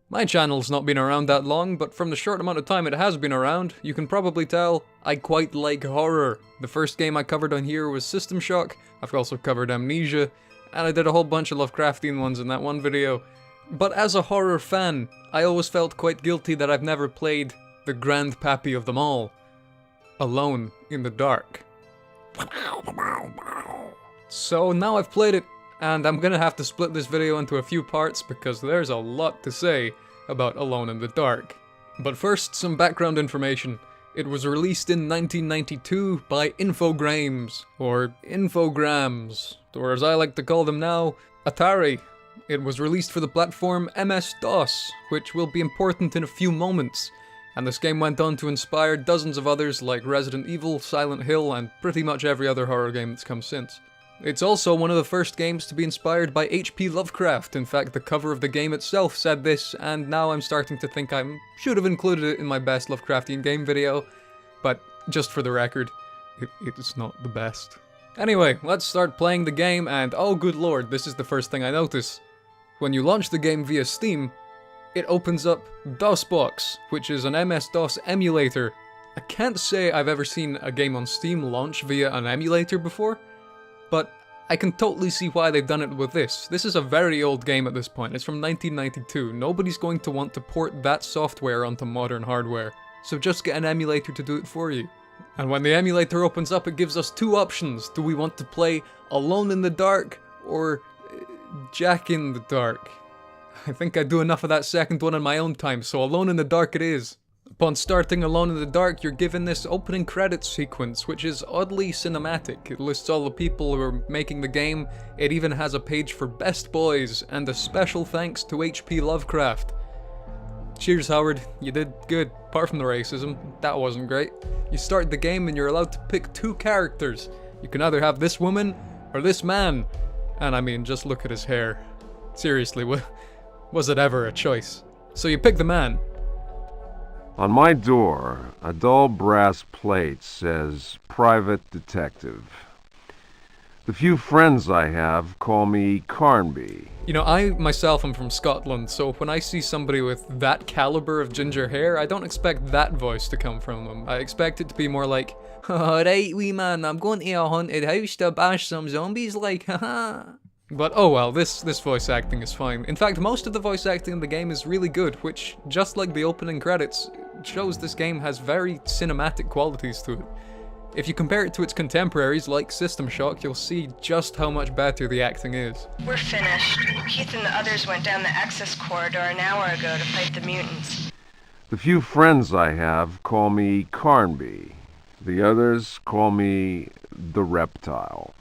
My channel's not been around that long, but from the short amount of time it has been around, you can probably tell I quite like horror. The first game I covered on here was System Shock, I've also covered Amnesia, and I did a whole bunch of Lovecraftian ones in that one video. But as a horror fan, I always felt quite guilty that I've never played the grandpappy of them all, Alone in the Dark. So now I've played it, and I'm gonna have to split this video into a few parts because there's a lot to say about Alone in the Dark. But first, some background information. It was released in 1992 by Infogrames, or Infograms, or as I like to call them now, Atari. It was released for the platform MS-DOS, which will be important in a few moments, and this game went on to inspire dozens of others like Resident Evil, Silent Hill, and pretty much every other horror game that's come since. It's also one of the first games to be inspired by H.P. Lovecraft. In fact, the cover of the game itself said this, and now I'm starting to think I should have included it in my best Lovecraftian game video, but just for the record, it's not the best. Anyway, let's start playing the game, and oh good lord, this is the first thing I notice. When you launch the game via Steam, it opens up DOSBox, which is an MS-DOS emulator. I can't say I've ever seen a game on Steam launch via an emulator before, but I can totally see why they've done it with this. This is a very old game at this point. It's from 1992. Nobody's going to want to port that software onto modern hardware, so just get an emulator to do it for you. And when the emulator opens up, it gives us two options. Do we want to play Alone in the Dark or Jack in the Dark? I think I do enough of that second one in my own time, so Alone in the Dark it is. Upon starting Alone in the Dark, you're given this opening credits sequence, which is oddly cinematic. It lists all the people who are making the game, it even has a page for Best Boys, and a special thanks to H.P. Lovecraft. Cheers, Howard, you did good, apart from the racism, that wasn't great. You start the game and you're allowed to pick two characters. You can either have this woman, or this man. And I mean, just look at his hair. Seriously, was it ever a choice? So you pick the man. On my door, a dull brass plate says, Private Detective. The few friends I have call me Carnby. You know, I myself am from Scotland, so when I see somebody with that caliber of ginger hair, I don't expect that voice to come from them. I expect it to be more like, alright wee man, I'm going to a haunted house to bash some zombies like, haha. But oh well, this voice acting is fine. In fact, most of the voice acting in the game is really good, which, just like the opening credits, shows this game has very cinematic qualities to it. If you compare it to its contemporaries like System Shock, you'll see just how much better the acting is. We're finished. Keith and the others went down the access corridor an hour ago to fight the mutants. The few friends I have call me Carnby. The others call me the Reptile.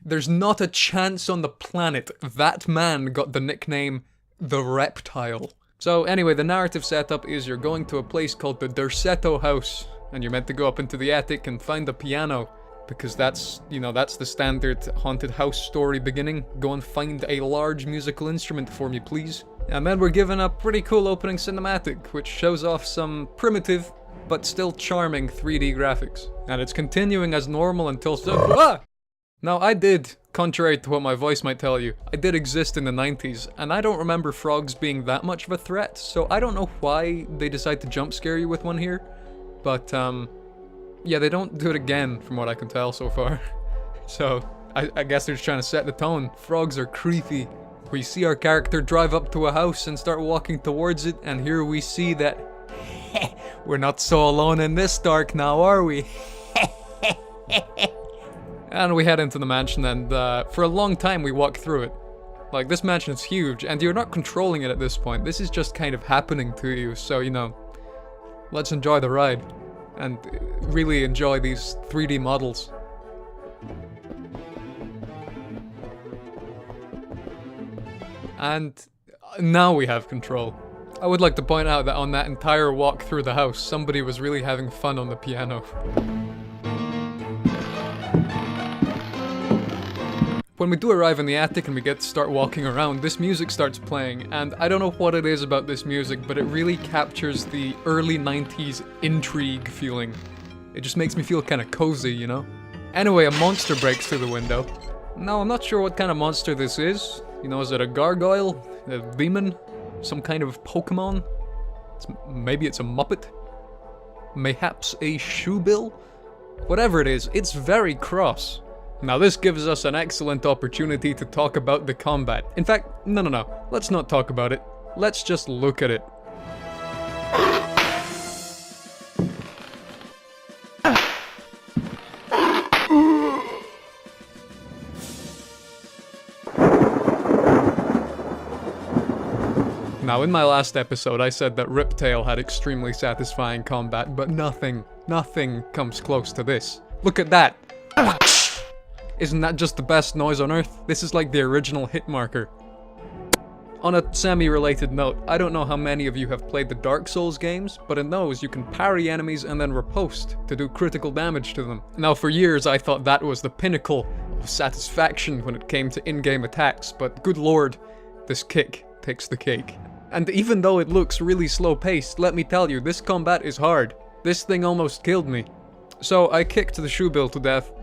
There's not a chance on the planet that man got the nickname the Reptile. So anyway, the narrative setup is you're going to a place called the Derceto house, and you're meant to go up into the attic and find a piano, because that's, you know, that's the standard haunted house story beginning. Go and find a large musical instrument for me, please. And then we're given a pretty cool opening cinematic, which shows off some primitive, but still charming 3D graphics. And it's continuing as normal until Now I did, contrary to what my voice might tell you, I did exist in the 90s, and I don't remember frogs being that much of a threat, so I don't know why they decide to jump scare you with one here. But, yeah, they don't do it again, from what I can tell so far. So, I guess they're just trying to set the tone. Frogs are creepy. We see our character drive up to a house and start walking towards it, and here we see that we're not so alone in this dark now, are we? And we head into the mansion, and for a long time we walk through it. Like, this mansion is huge, and you're not controlling it at this point. This is just kind of happening to you, so, you know, let's enjoy the ride, and really enjoy these 3D models. And now we have control. I would like to point out that on that entire walk through the house, somebody was really having fun on the piano. When we do arrive in the attic and we get to start walking around, this music starts playing, and I don't know what it is about this music, but it really captures the early 90s intrigue feeling. It just makes me feel kind of cozy, you know? Anyway, a monster breaks through the window. Now, I'm not sure what kind of monster this is. You know, is it a gargoyle? A demon? Some kind of Pokemon? Maybe it's a Muppet? Mayhaps a shoebill? Whatever it is, it's very cross. Now this gives us an excellent opportunity to talk about the combat. In fact, no. Let's not talk about it. Let's just look at it. Now, in my last episode, I said that Riptail had extremely satisfying combat, but nothing comes close to this. Look at that! Isn't that just the best noise on Earth? This is like the original hit marker. On a semi-related note, I don't know how many of you have played the Dark Souls games, but in those you can parry enemies and then riposte to do critical damage to them. Now, for years I thought that was the pinnacle of satisfaction when it came to in-game attacks, but good lord, this kick takes the cake. And even though it looks really slow-paced, let me tell you, this combat is hard. This thing almost killed me. So I kicked the shoebill to death,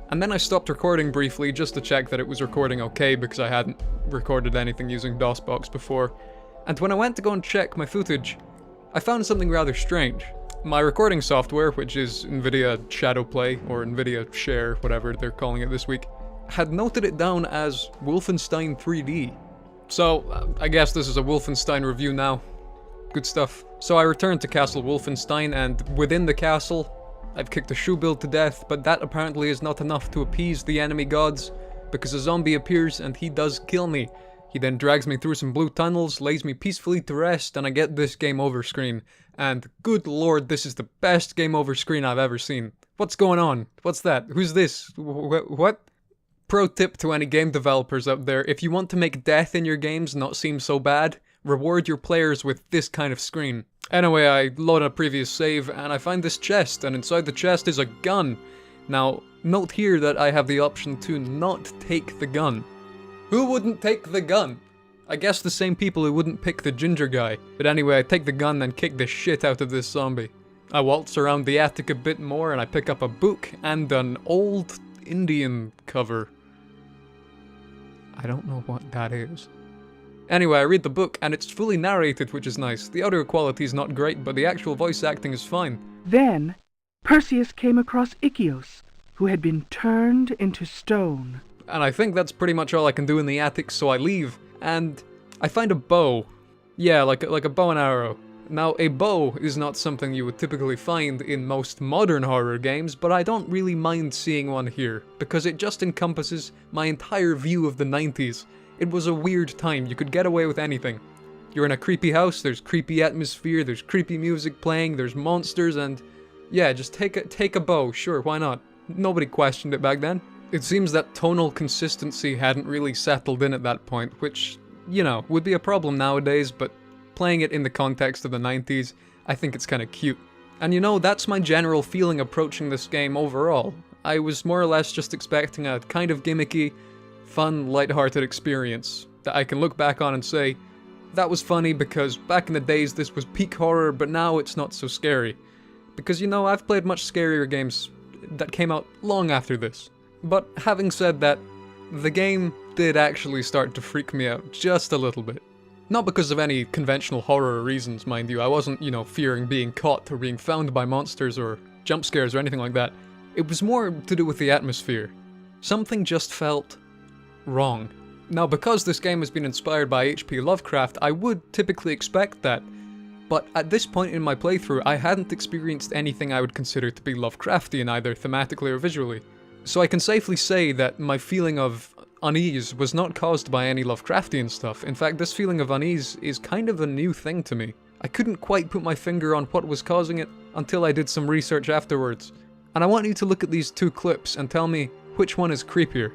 and then I stopped recording briefly just to check that it was recording okay because I hadn't recorded anything using DOSBox before. And when I went to go and check my footage, I found something rather strange. My recording software, which is NVIDIA Shadowplay, or NVIDIA Share, whatever they're calling it this week, had noted it down as Wolfenstein 3D. So, I guess this is a Wolfenstein review now. Good stuff. So I returned to Castle Wolfenstein, and within the castle, I've kicked a shoebill to death, but that apparently is not enough to appease the enemy gods, because a zombie appears and he does kill me. He then drags me through some blue tunnels, lays me peacefully to rest, and I get this game over screen. And good lord, this is the best game over screen I've ever seen. What's going on? What's that? Who's this? What? Pro tip to any game developers out there, if you want to make death in your games not seem so bad, reward your players with this kind of screen. Anyway, I load a previous save, and I find this chest, and inside the chest is a gun. Now, note here that I have the option to not take the gun. Who wouldn't take the gun? I guess the same people who wouldn't pick the ginger guy. But anyway, I take the gun and kick the shit out of this zombie. I waltz around the attic a bit more, and I pick up a book and an old Indian cover. I don't know what that is. Anyway, I read the book, and it's fully narrated, which is nice. The audio quality is not great, but the actual voice acting is fine. Then, Perseus came across Ikios, who had been turned into stone. And I think that's pretty much all I can do in the attic, so I leave, and I find a bow. Yeah, like a bow and arrow. Now, a bow is not something you would typically find in most modern horror games, but I don't really mind seeing one here, because it just encompasses my entire view of the 90s. It was a weird time, you could get away with anything. You're in a creepy house, there's creepy atmosphere, there's creepy music playing, there's monsters, and yeah, just take a bow, sure, why not? Nobody questioned it back then. It seems that tonal consistency hadn't really settled in at that point, which, you know, would be a problem nowadays, but playing it in the context of the 90s, I think it's kinda cute. And you know, that's my general feeling approaching this game overall. I was more or less just expecting a kind of gimmicky, fun, lighthearted experience that I can look back on and say, that was funny because back in the days this was peak horror, but now it's not so scary. Because you know, I've played much scarier games that came out long after this. But having said that, the game did actually start to freak me out just a little bit. Not because of any conventional horror reasons, mind you. I wasn't, you know, fearing being caught or being found by monsters or jump scares or anything like that. It was more to do with the atmosphere. Something just felt wrong. Now, because this game has been inspired by H.P. Lovecraft, I would typically expect that. But at this point in my playthrough, I hadn't experienced anything I would consider to be Lovecraftian, either thematically or visually. So I can safely say that my feeling of unease was not caused by any Lovecraftian stuff. In fact, this feeling of unease is kind of a new thing to me. I couldn't quite put my finger on what was causing it until I did some research afterwards. And I want you to look at these two clips and tell me which one is creepier.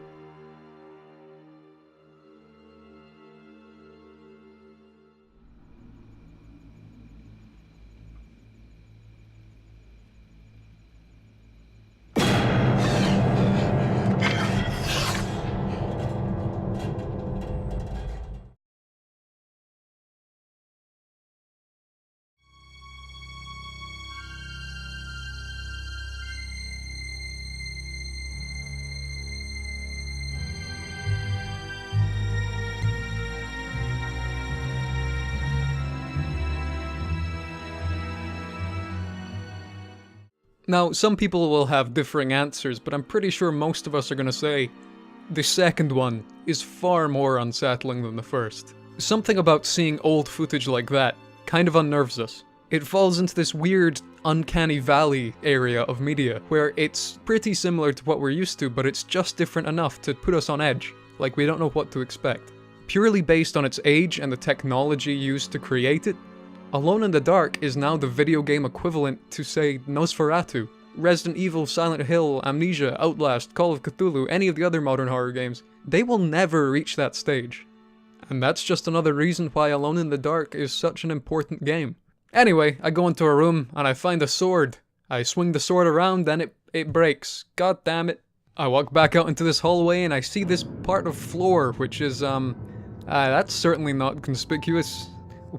Now, some people will have differing answers, but I'm pretty sure most of us are gonna say the second one is far more unsettling than the first. Something about seeing old footage like that kind of unnerves us. It falls into this weird, uncanny valley area of media, where it's pretty similar to what we're used to, but it's just different enough to put us on edge, like we don't know what to expect. Purely based on its age and the technology used to create it, Alone in the Dark is now the video game equivalent to, say, Nosferatu, Resident Evil, Silent Hill, Amnesia, Outlast, Call of Cthulhu, any of the other modern horror games. They will never reach that stage. And that's just another reason why Alone in the Dark is such an important game. Anyway, I go into a room and I find a sword. I swing the sword around and it breaks. God damn it. I walk back out into this hallway and I see this part of floor, which is, that's certainly not conspicuous.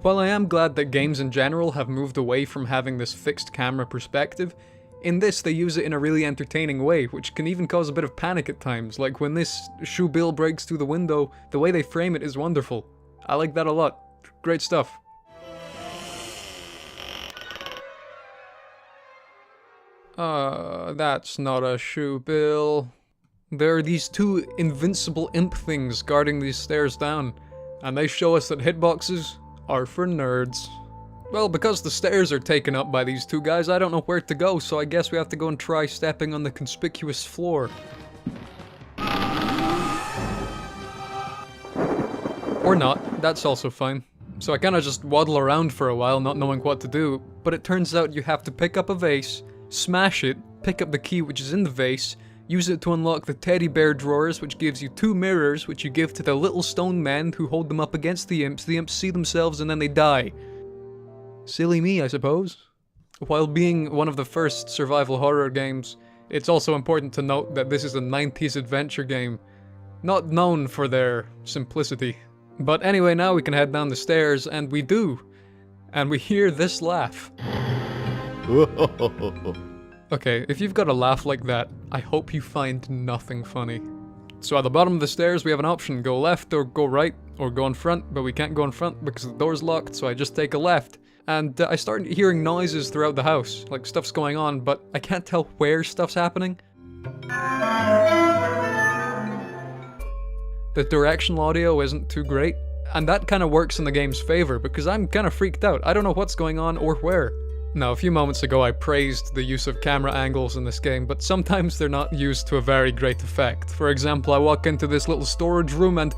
While I am glad that games in general have moved away from having this fixed camera perspective, in this they use it in a really entertaining way, which can even cause a bit of panic at times, like when this shoebill breaks through the window, the way they frame it is wonderful. I like that a lot. Great stuff. That's not a shoebill. There are these two invincible imp things guarding these stairs down, and they show us that hitboxes are for nerds. Well, because the stairs are taken up by these two guys, I don't know where to go, so I guess we have to go and try stepping on the conspicuous floor. Or not, that's also fine. So I kinda just waddle around for a while, not knowing what to do, but it turns out you have to pick up a vase, smash it, pick up the key which is in the vase, use it to unlock the teddy bear drawers, which gives you 2 mirrors, which you give to the little stone men who hold them up against the imps see themselves and then they die. Silly me, I suppose. While being one of the first survival horror games, it's also important to note that this is a 90s adventure game, not known for their simplicity. But anyway, now we can head down the stairs, and we do. And we hear this laugh. Okay, if you've got a laugh like that, I hope you find nothing funny. So at the bottom of the stairs we have an option, go left or go right, or go in front, but we can't go in front because the door's locked, so I just take a left. And I start hearing noises throughout the house, like stuff's going on, but I can't tell where stuff's happening. The directional audio isn't too great, and that kind of works in the game's favor, because I'm kind of freaked out. I don't know what's going on or where. Now, a few moments ago I praised the use of camera angles in this game, but sometimes they're not used to a very great effect. For example, I walk into this little storage room and...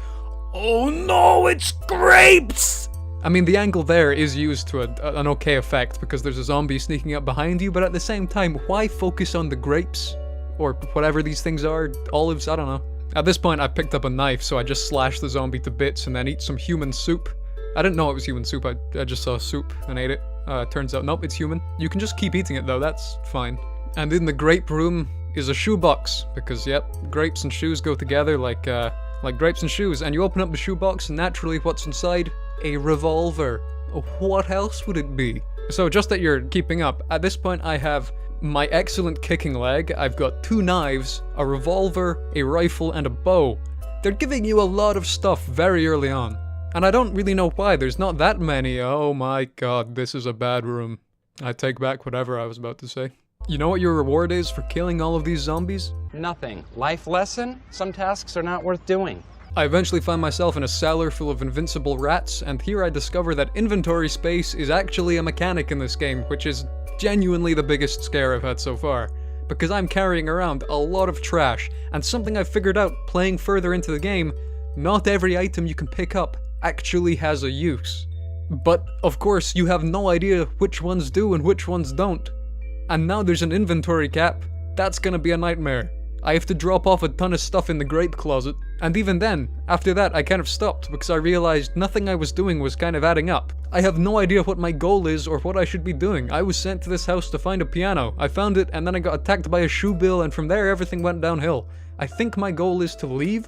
oh no, it's grapes! I mean, the angle there is used to an okay effect, because there's a zombie sneaking up behind you, but at the same time, why focus on the grapes? Or whatever these things are, olives, I don't know. At this point, I picked up a knife, so I just slashed the zombie to bits and then eat some human soup. I didn't know it was human soup, I just saw soup and ate it. Turns out, nope, it's human. You can just keep eating it though, that's fine. And in the grape room is a shoebox, because yep, grapes and shoes go together like grapes and shoes. And you open up the shoebox and naturally what's inside? A revolver. What else would it be? So just that you're keeping up, at this point I have my excellent kicking leg, I've got 2 knives, a revolver, a rifle, and a bow. They're giving you a lot of stuff very early on. And I don't really know why, there's not that many. Oh my god, this is a bad room. I take back whatever I was about to say. You know what your reward is for killing all of these zombies? Nothing. Life lesson? Some tasks are not worth doing. I eventually find myself in a cellar full of invincible rats, and here I discover that inventory space is actually a mechanic in this game, which is genuinely the biggest scare I've had so far. Because I'm carrying around a lot of trash, and something I've figured out playing further into the game, not every item you can pick up actually has a use. But, of course, you have no idea which ones do and which ones don't. And now there's an inventory cap. That's gonna be a nightmare. I have to drop off a ton of stuff in the grape closet, and even then, after that I kind of stopped because I realized nothing I was doing was kind of adding up. I have no idea what my goal is or what I should be doing. I was sent to this house to find a piano. I found it and then I got attacked by a shoebill, and from there everything went downhill. I think my goal is to leave.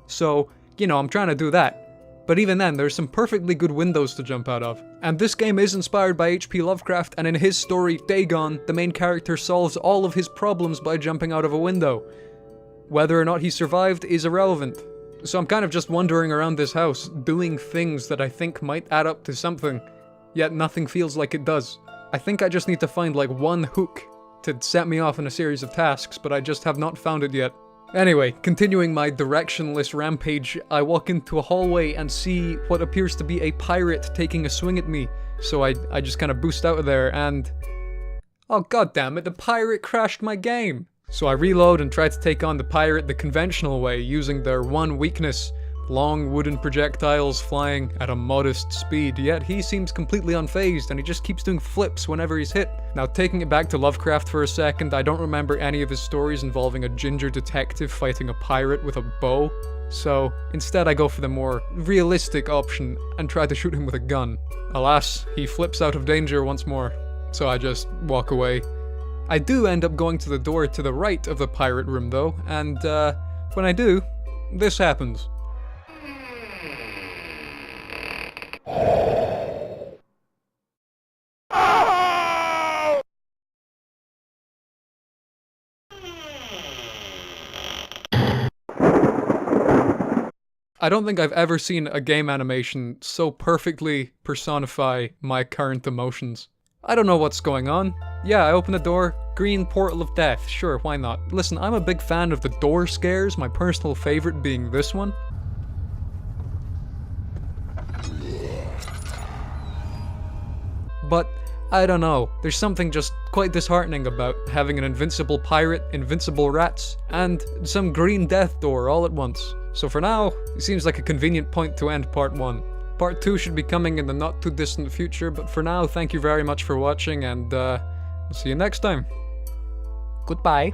So, you know, I'm trying to do that. But even then, there's some perfectly good windows to jump out of. And this game is inspired by H.P. Lovecraft, and in his story, Dagon, the main character solves all of his problems by jumping out of a window. Whether or not he survived is irrelevant. So I'm kind of just wandering around this house, doing things that I think might add up to something, yet nothing feels like it does. I think I just need to find like one hook to set me off on a series of tasks, but I just have not found it yet. Anyway, continuing my directionless rampage, I walk into a hallway and see what appears to be a pirate taking a swing at me. So I just kind of boost out of there and... oh goddammit, the pirate crashed my game! So I reload and try to take on the pirate the conventional way, using their one weakness, long wooden projectiles flying at a modest speed, yet he seems completely unfazed and he just keeps doing flips whenever he's hit. Now taking it back to Lovecraft for a second, I don't remember any of his stories involving a ginger detective fighting a pirate with a bow, so instead I go for the more realistic option and try to shoot him with a gun. Alas, he flips out of danger once more, so I just walk away. I do end up going to the door to the right of the pirate room though, and when I do, this happens. I don't think I've ever seen a game animation so perfectly personify my current emotions. I don't know what's going on. Yeah, I open the door, green portal of death, sure, why not? Listen, I'm a big fan of the door scares, my personal favorite being this one. But, I don't know, there's something just quite disheartening about having an invincible pirate, invincible rats, and some green death door all at once. So for now, it seems like a convenient point to end part 1. Part 2 should be coming in the not too distant future, but for now, thank you very much for watching, and we'll see you next time. Goodbye.